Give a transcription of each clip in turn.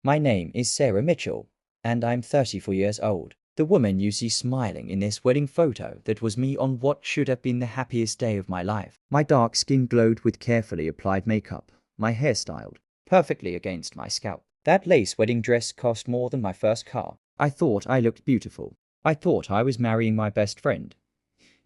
My name is Sarah Mitchell, and I'm 34 years old. The woman you see smiling in this wedding photo, that was me on what should have been the happiest day of my life. My dark skin glowed with carefully applied makeup, my hair styled perfectly against my scalp. That lace wedding dress cost more than my first car. I thought I looked beautiful. I thought I was marrying my best friend.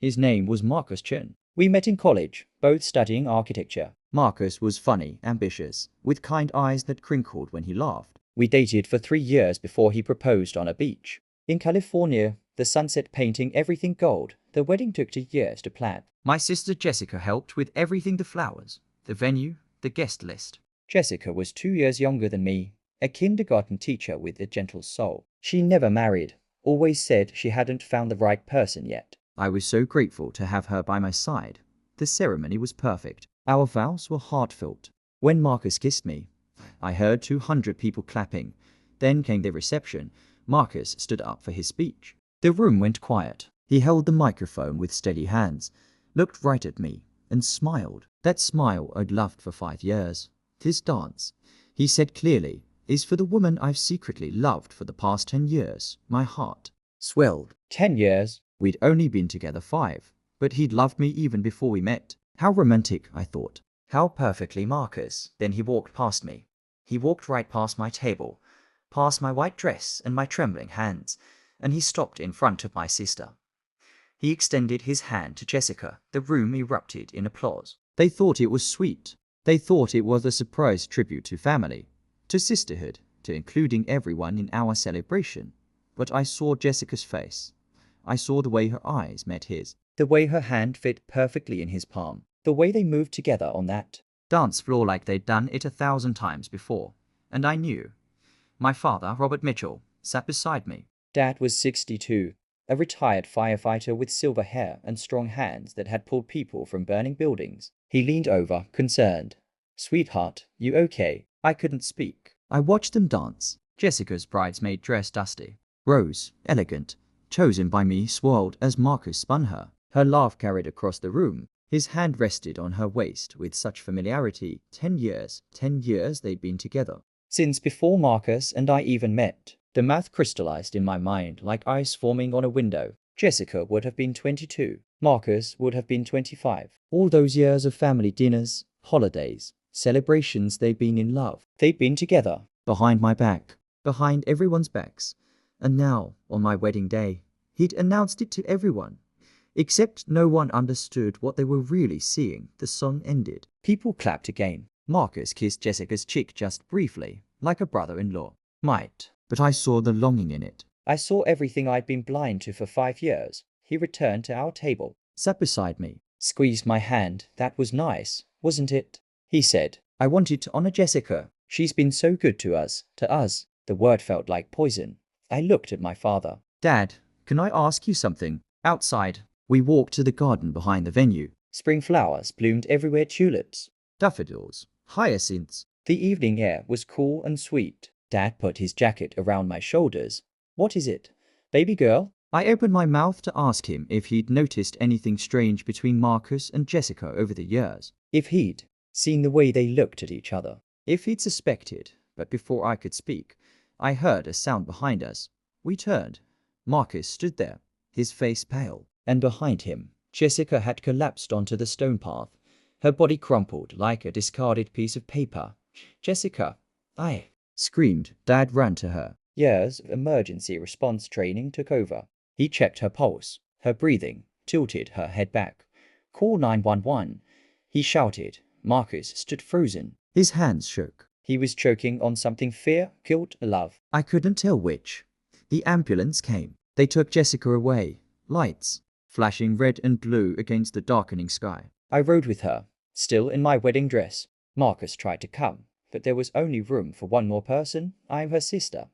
His name was Marcus Chen. We met in college, both studying architecture. Marcus was funny, ambitious, with kind eyes that crinkled when he laughed. We dated for 3 years before he proposed on a beach in California, the sunset painting everything gold. The wedding took 2 years to plan. My sister Jessica helped with everything: the flowers, the venue, the guest list. Jessica was 2 years younger than me, a kindergarten teacher with a gentle soul. She never married, always said she hadn't found the right person yet. I was so grateful to have her by my side. The ceremony was perfect. Our vows were heartfelt. When Marcus kissed me, I heard 200 people clapping. Then came the reception. Marcus stood up for his speech. The room went quiet. He held the microphone with steady hands, looked right at me, and smiled. That smile I'd loved for 5 years. This dance, he said clearly, is for the woman I've secretly loved for the past 10 years. My heart swelled. 10 years? We'd only been together 5, but he'd loved me even before we met. How romantic, I thought. How perfectly Marcus. Then he walked past me. He walked right past my table, past my white dress and my trembling hands, and he stopped in front of my sister. He extended his hand to Jessica. The room erupted in applause. They thought it was sweet. They thought it was a surprise tribute to family, to sisterhood, to including everyone in our celebration. But I saw Jessica's face. I saw the way her eyes met his, the way her hand fit perfectly in his palm, the way they moved together on that dance floor like they'd done it 1,000 times before. And I knew. My father, Robert Mitchell, sat beside me. Dad was 62, a retired firefighter with silver hair and strong hands that had pulled people from burning buildings. He leaned over, concerned. "Sweetheart, you okay?" I couldn't speak. I watched them dance. Jessica's bridesmaid dress dusty, rose, elegant, chosen by me, swirled as Marcus spun her. Her laugh carried across the room. His hand rested on her waist with such familiarity. 10 years they'd been together. Since before Marcus and I even met. The math crystallized in my mind like ice forming on a window. Jessica would have been 22. Marcus would have been 25. All those years of family dinners, holidays, celebrations, they'd been in love. They'd been together. Behind my back. Behind everyone's backs. And now, on my wedding day, he'd announced it to everyone. Except no one understood what they were really seeing. The song ended. People clapped again. Marcus kissed Jessica's cheek just briefly, like a brother-in-law might. But I saw the longing in it. I saw everything I'd been blind to for 5 years. He returned to our table, sat beside me, squeezed my hand. "That was nice, wasn't it?" he said. "I wanted to honor Jessica. She's been so good to us, The word felt like poison. I looked at my father. "Dad, can I ask you something?" Outside, we walked to the garden behind the venue. Spring flowers bloomed everywhere: tulips, daffodils, hyacinths. The evening air was cool and sweet. Dad put his jacket around my shoulders. "What is it, baby girl?" I opened my mouth to ask him if he'd noticed anything strange between Marcus and Jessica over the years. If he'd seen the way they looked at each other. If he'd suspected. But before I could speak, I heard a sound behind us. We turned. Marcus stood there, his face pale. And behind him, Jessica had collapsed onto the stone path, her body crumpled like a discarded piece of paper. "Jessica!" I screamed. Dad ran to her. Years of emergency response training took over. He checked her pulse, her breathing, tilted her head back. "Call 911. He shouted. Marcus stood frozen. His hands shook. He was choking on something: fear, guilt, love. I couldn't tell which. The ambulance came. They took Jessica away. Lights flashing red and blue against the darkening sky. I rode with her, still in my wedding dress. Marcus tried to come, but there was only room for one more person. "I'm her sister,"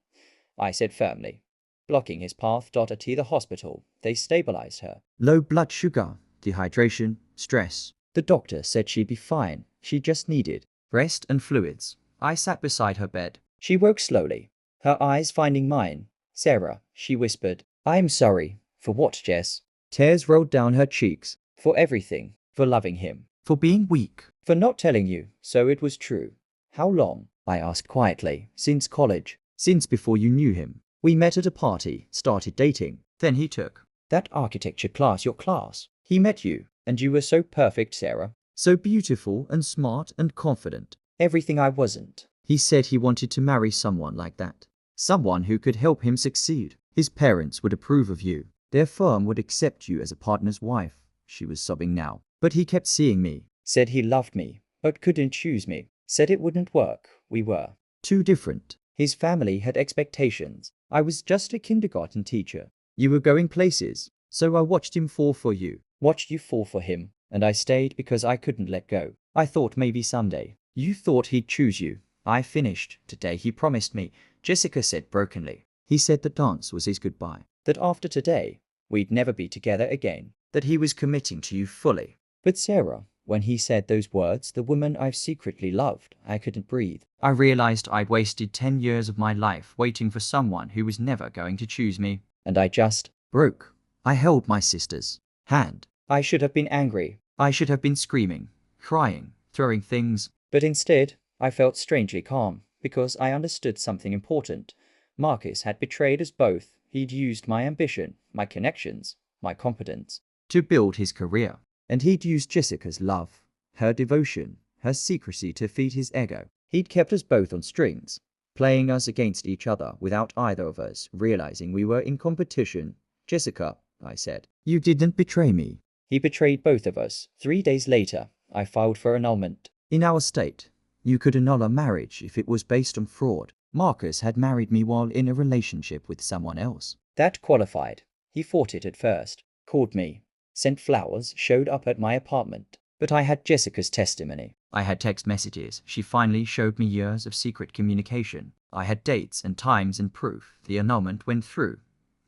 I said firmly, blocking his path. "To the hospital. They stabilized her. Low blood sugar, dehydration, stress. The doctor said she'd be fine. She just needed rest and fluids." I sat beside her bed. She woke slowly, her eyes finding mine. "Sarah," she whispered. "I'm sorry." "For what, Jess?" Tears rolled down her cheeks. "For everything. For loving him. For being weak. For not telling you, so it was true." "How long?" I asked quietly. Since college. Since before you knew him. We met at a party, started dating. Then he took that architecture class, your class. He met you, and you were so perfect, Sarah. So beautiful and smart and confident. Everything I wasn't. He said he wanted to marry someone like that. Someone who could help him succeed. His parents would approve of you. Their firm would accept you as a partner's wife. She was sobbing now. But he kept seeing me. Said he loved me, but couldn't choose me. Said it wouldn't work. We were too different. His family had expectations. I was just a kindergarten teacher. You were going places. So I watched him fall for you. Watched you fall for him. And I stayed because I couldn't let go. I thought maybe someday. You thought he'd choose you. I finished. Today he promised me, Jessica said brokenly. He said the dance was his goodbye. That after today, we'd never be together again. That he was committing to you fully. But Sarah, when he said those words, the woman I've secretly loved, I couldn't breathe. I realized I'd wasted 10 years of my life waiting for someone who was never going to choose me. And I just broke. I held my sister's hand. I should have been angry. I should have been screaming, crying, throwing things. But instead, I felt strangely calm, because I understood something important. Marcus had betrayed us both. He'd used my ambition, my connections, my competence, to build his career. And he'd used Jessica's love, her devotion, her secrecy to feed his ego. He'd kept us both on strings, playing us against each other without either of us realizing we were in competition. Jessica, I said, you didn't betray me. He betrayed both of us. 3 days later, I filed for annulment. In our state, you could annul a marriage if it was based on fraud. Marcus had married me while in a relationship with someone else. That qualified. He fought it at first, called me, sent flowers, showed up at my apartment. But I had Jessica's testimony. I had text messages. She finally showed me years of secret communication. I had dates and times and proof. The annulment went through.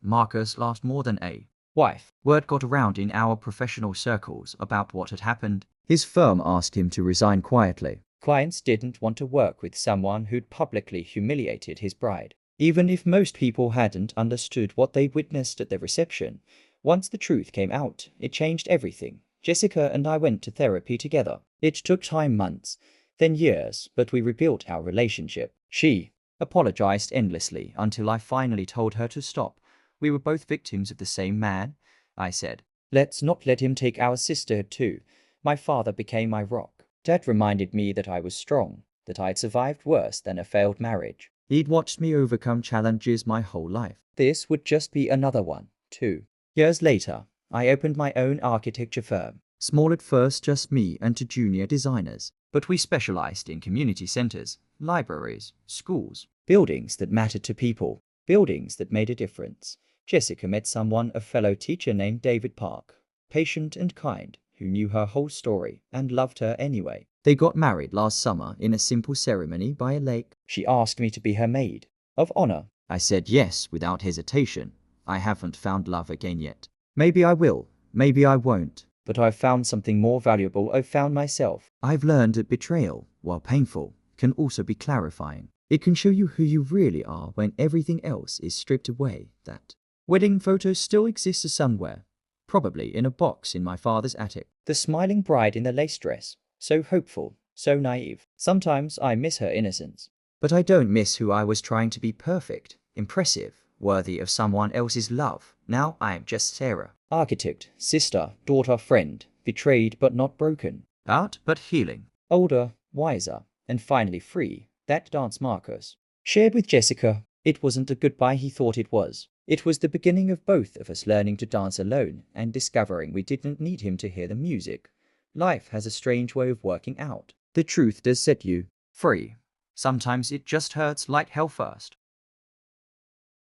Marcus lost more than a wife. Word got around in our professional circles about what had happened. His firm asked him to resign quietly. Clients didn't want to work with someone who'd publicly humiliated his bride. Even if most people hadn't understood what they witnessed at the reception, once the truth came out, it changed everything. Jessica and I went to therapy together. It took time, months, then years, but we rebuilt our relationship. She apologized endlessly until I finally told her to stop. We were both victims of the same man, I said. Let's not let him take our sisterhood too. My father became my rock. Dad reminded me that I was strong, that I'd survived worse than a failed marriage. He'd watched me overcome challenges my whole life. This would just be another one, too. Years later, I opened my own architecture firm. Small at first, just me and 2 junior designers. But we specialized in community centers, libraries, schools, buildings that mattered to people, buildings that made a difference. Jessica met someone, a fellow teacher named David Park, patient and kind, who knew her whole story and loved her anyway. They got married last summer in a simple ceremony by a lake. She asked me to be her maid of honor. I said yes without hesitation. I haven't found love again yet. Maybe I will, maybe I won't. But I've found something more valuable. I've found myself. I've learned that betrayal, while painful, can also be clarifying. It can show you who you really are when everything else is stripped away. That wedding photo still exists somewhere, probably in a box in my father's attic. The smiling bride in the lace dress, so hopeful, so naive. Sometimes I miss her innocence. But I don't miss who I was trying to be: perfect, impressive, worthy of someone else's love. Now I am just Sarah. Architect, sister, daughter, friend, betrayed but not broken. Out but healing. Older, wiser, and finally free. That dance Marcus shared with Jessica. It wasn't a goodbye he thought it was. It was the beginning of both of us learning to dance alone and discovering we didn't need him to hear the music. Life has a strange way of working out. The truth does set you free. Sometimes it just hurts like hell first.